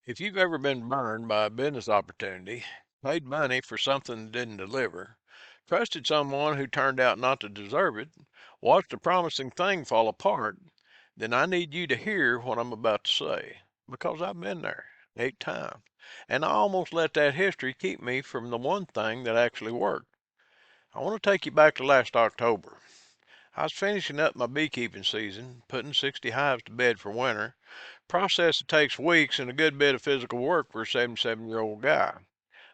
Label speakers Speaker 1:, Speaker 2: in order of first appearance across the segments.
Speaker 1: If you've ever been burned by a business opportunity, paid money for something that didn't deliver, trusted someone who turned out not to deserve it, watched a promising thing fall apart, then I need you to hear what I'm about to say, because I've been there 8 times, and I almost let that history keep me from the one thing that actually worked. I want to take you back to last October. I was finishing up my beekeeping season, putting 60 hives to bed for winter, process that takes weeks and a good bit of physical work for a 77-year-old guy.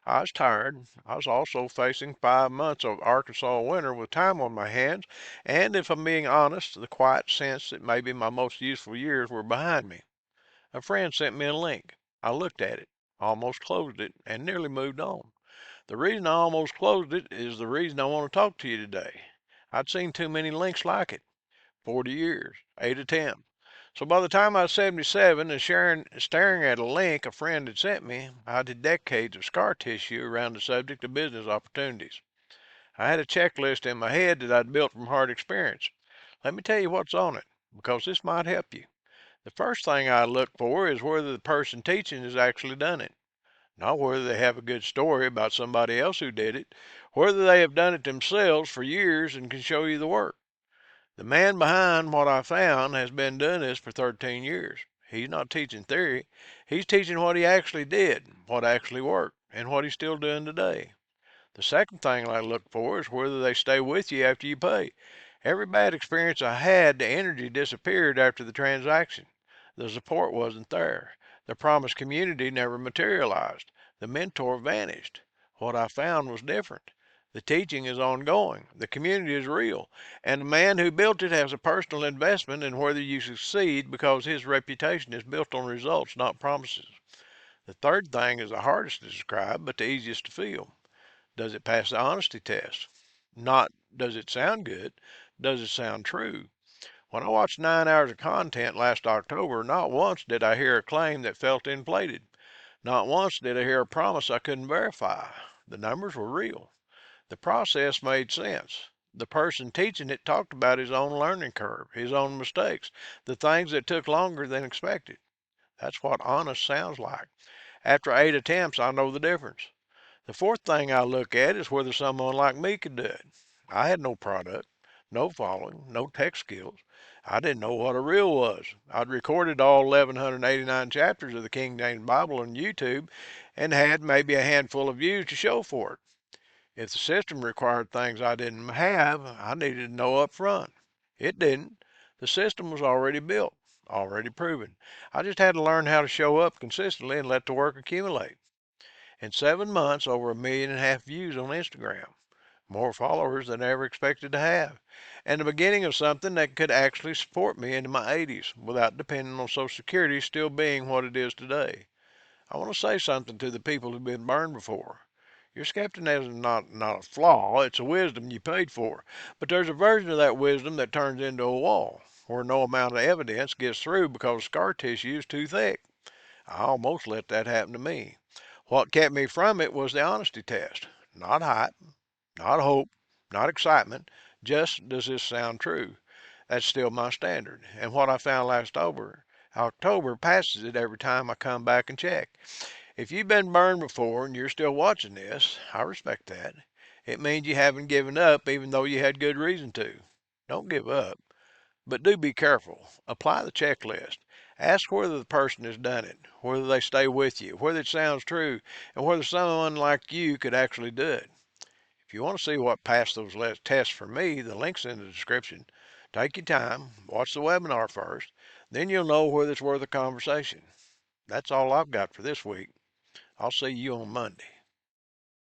Speaker 1: I was tired. I was also facing 5 months of Arkansas winter with time on my hands, and if I'm being honest, the quiet sense that maybe my most useful years were behind me. A friend sent me a link. I looked at it, almost closed it, and nearly moved on. The reason I almost closed it is the reason I want to talk to you today. I'd seen too many links like it. 40 years, 8 attempts. So by the time I was 77 and staring at a link a friend had sent me, I had decades of scar tissue around the subject of business opportunities. I had a checklist in my head that I'd built from hard experience. Let me tell you what's on it, because this might help you. The first thing I look for is whether the person teaching has actually done it. Not whether they have a good story about somebody else who did it, whether they have done it themselves for years and can show you the work. The man behind what I found has been doing this for 13 years. He's not teaching theory. He's teaching what he actually did, what actually worked, and what he's still doing today. The second thing I look for is whether they stay with you after you pay. Every bad experience I had, the energy disappeared after the transaction. The support wasn't there. The promised community never materialized. The mentor vanished. What I found was different. The teaching is ongoing. The community is real. And the man who built it has a personal investment in whether you succeed because his reputation is built on results, not promises. The third thing is the hardest to describe, but the easiest to feel. Does it pass the honesty test? Not does it sound good? Does it sound true? When I watched 9 hours of content last October, not once did I hear a claim that felt inflated. Not once did I hear a promise I couldn't verify. The numbers were real. The process made sense. The person teaching it talked about his own learning curve, his own mistakes, the things that took longer than expected. That's what honest sounds like. After 8 attempts, I know the difference. The fourth thing I look at is whether someone like me could do it. I had no product, no following, no tech skills. I didn't know what a reel was. I'd recorded all 1,189 chapters of the King James Bible on YouTube and had maybe a handful of views to show for it. If the system required things I didn't have, I needed to know up front. It didn't. The system was already built, already proven. I just had to learn how to show up consistently and let the work accumulate. In 7 months, over 1.5 million views on Instagram, more followers than I ever expected to have, and the beginning of something that could actually support me into my 80s without depending on Social Security still being what it is today. I want to say something to the people who've been burned before. Your skepticism is not a flaw, it's a wisdom you paid for. But there's a version of that wisdom that turns into a wall, where no amount of evidence gets through because scar tissue is too thick. I almost let that happen to me. What kept me from it was the honesty test. Not hype, not hope, not excitement, just does this sound true? That's still my standard. And what I found last October passes it every time I come back and check. If you've been burned before and you're still watching this, I respect that. It means you haven't given up even though you had good reason to. Don't give up, but do be careful. Apply the checklist. Ask whether the person has done it, whether they stay with you, whether it sounds true, and whether someone like you could actually do it. If you want to see what passed those tests for me, the link's in the description. Take your time, watch the webinar first, then you'll know whether it's worth a conversation. That's all I've got for this week. I'll see you on Monday.